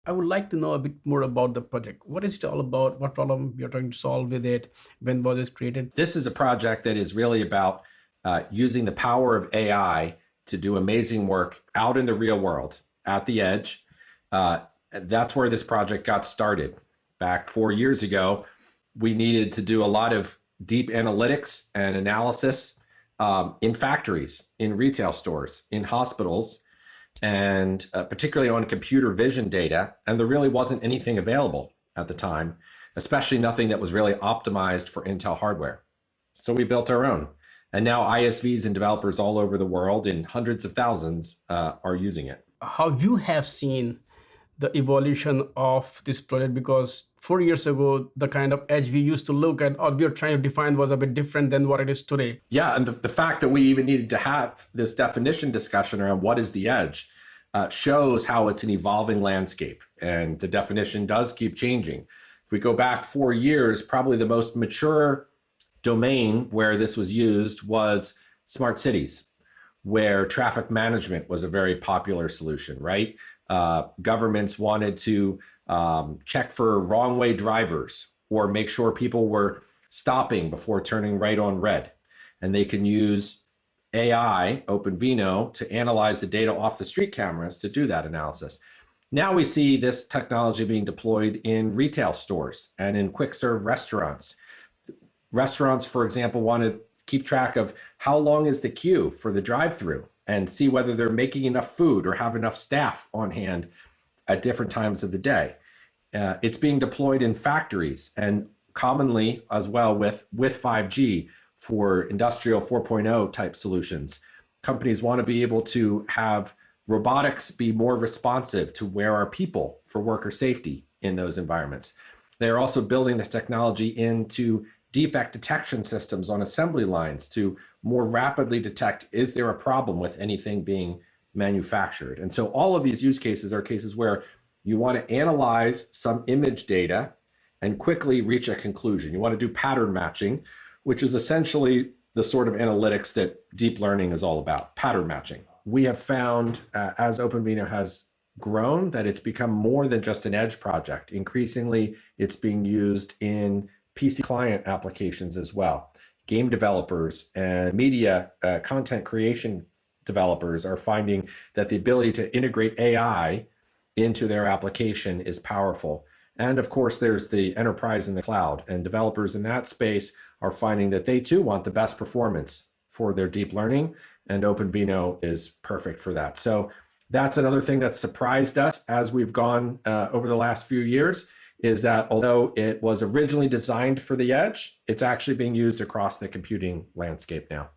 I would like to know a bit more about the project. What is it all about? What problem you're trying to solve with it? When was it created? This is a project that is really about using the power of AI to do amazing work out in the real world, at the edge. That's where this project got started. Back 4 years ago, we needed to do a lot of deep analytics and analysis in factories, in retail stores, in hospitals, and particularly on computer vision data. And there really wasn't anything available at the time, especially nothing that was really optimized for Intel hardware. So we built our own. And now ISVs and developers all over the world, in hundreds of thousands, are using it. How you have seen the evolution of this project, because 4 years ago, the kind of edge we used to look at or we were trying to define was a bit different than what it is today. Yeah, and the fact that we even needed to have this definition discussion around what is the edge shows how it's an evolving landscape. And the definition does keep changing. If we go back 4 years, probably the most mature domain where this was used was smart cities, where traffic management was a very popular solution, right? Governments wanted to check for wrong way drivers or make sure people were stopping before turning right on red. And they can use AI, OpenVINO, to analyze the data off the street cameras to do that analysis. Now we see this technology being deployed in retail stores and in quick serve restaurants. Restaurants, for example, want to keep track of how long is the queue for the drive-through and see whether they're making enough food or have enough staff on hand at different times of the day. It's being deployed in factories and commonly as well with 5G for industrial 4.0 type solutions. Companies want to be able to have robotics be more responsive to where are people for worker safety in those environments. They're also building the technology into defect detection systems on assembly lines to more rapidly detect, is there a problem with anything being manufactured? And so all of these use cases are cases where you want to analyze some image data and quickly reach a conclusion. You want to do pattern matching, which is essentially the sort of analytics that deep learning is all about, pattern matching. We have found, as OpenVINO has grown, that it's become more than just an edge project. Increasingly, it's being used in PC client applications as well. Game developers and media content creation developers are finding that the ability to integrate AI into their application is powerful. And of course, there's the enterprise in the cloud, and developers in that space are finding that they too want the best performance for their deep learning, and OpenVINO is perfect for that. So that's another thing that surprised us as we've gone over the last few years, is that although it was originally designed for the edge, it's actually being used across the computing landscape now.